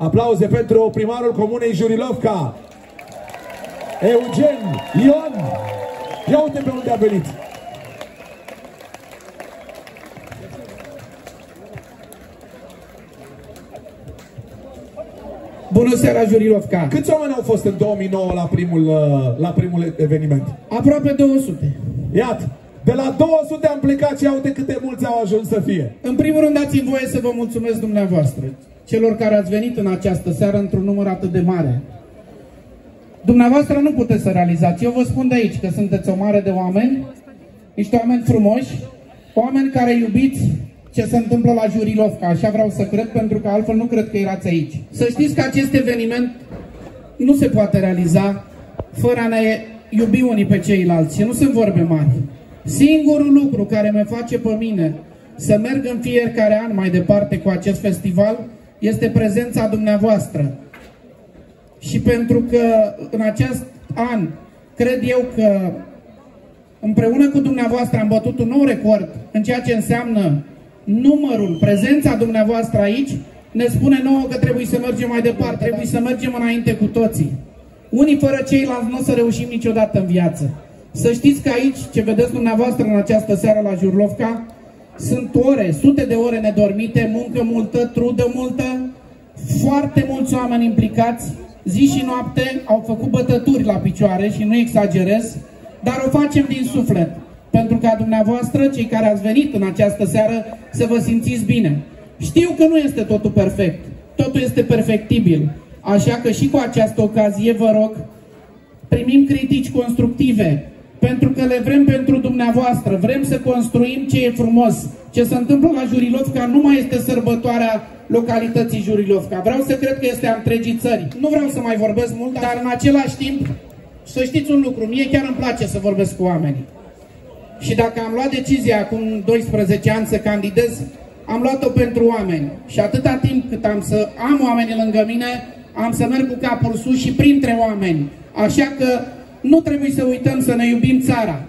Aplauze pentru primarul comunei Jurilovca, Eugen Ion. Ia uite pe unde a venit. Bună seara, Jurilovca! Câți oameni au fost în 2009 la primul eveniment? Aproape 200. Iată, de la 200 am plecat și ia uite câte mulți au ajuns să fie. În primul rând dați-mi voie să vă mulțumesc dumneavoastră, celor care ați venit în această seară într-un număr atât de mare. Dumneavoastră nu puteți să realizați. Eu vă spun de aici că sunteți o mare de oameni, niște oameni frumoși, oameni care iubiți ce se întâmplă la Jurilovca. Așa vreau să cred, pentru că altfel nu cred că erați aici. Să știți că acest eveniment nu se poate realiza fără a ne iubi unii pe ceilalți. Și nu sunt vorbe mari. Singurul lucru care me face pe mine să merg în fiecare an mai departe cu acest festival este prezența dumneavoastră. Și pentru că în acest an cred eu că împreună cu dumneavoastră am bătut un nou record în ceea ce înseamnă numărul, prezența dumneavoastră aici, ne spune nouă că trebuie să mergem mai departe, trebuie să mergem înainte cu toții. Unii fără ceilalți nu o să reușim niciodată în viață. Să știți că aici, ce vedeți dumneavoastră în această seară la Jurilovca, sunt ore, sute de ore nedormite, muncă multă, trudă multă, foarte mulți oameni implicați, zi și noapte, au făcut bătături la picioare și nu exagerez, dar o facem din suflet, pentru ca dumneavoastră, cei care ați venit în această seară, să vă simțiți bine. Știu că nu este totul perfect, totul este perfectibil, așa că și cu această ocazie vă rog, primim critici constructive, pentru că le vrem pentru dumneavoastră, vrem să construim ce e frumos. Ce se întâmplă la Jurilovca nu mai este sărbătoarea localității Jurilovca. Vreau să cred că este a întregii țări. Nu vreau să mai vorbesc mult, dar în același timp, să știți un lucru, mie chiar îmi place să vorbesc cu oamenii. Și dacă am luat decizia acum 12 ani să candidez, am luat-o pentru oameni. Și atâta timp cât am să am oamenii lângă mine, am să merg cu capul sus și printre oameni. Așa că nu trebuie să uităm să ne iubim țara.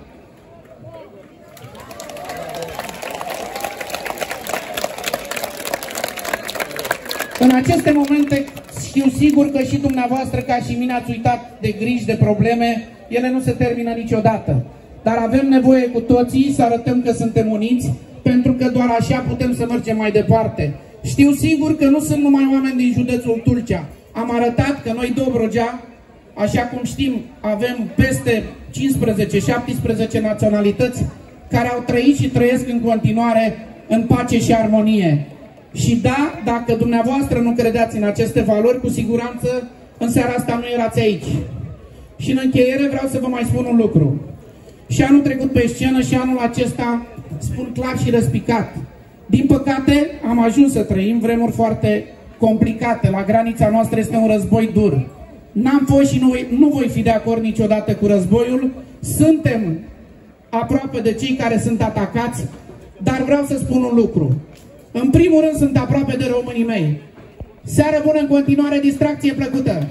În aceste momente știu sigur că și dumneavoastră, ca și mine, ați uitat de griji, de probleme. Ele nu se termină niciodată. Dar avem nevoie cu toții să arătăm că suntem uniți, pentru că doar așa putem să mergem mai departe. Știu sigur că nu sunt numai oameni din județul Tulcea. Am arătat că noi, Dobrogea, așa cum știm, avem peste 15-17 naționalități care au trăit și trăiesc în continuare în pace și armonie. Și da, dacă dumneavoastră nu credeați în aceste valori, cu siguranță în seara asta nu erați aici. Și în încheiere vreau să vă mai spun un lucru. Și anul trecut pe scenă și anul acesta spun clar și răspicat. Din păcate am ajuns să trăim vremuri foarte complicate. La granița noastră este un război dur. N-am fost și nu voi fi de acord niciodată cu războiul. Suntem aproape de cei care sunt atacați, dar vreau să spun un lucru. În primul rând sunt aproape de românii mei. Seară bună în continuare, distracție plăcută!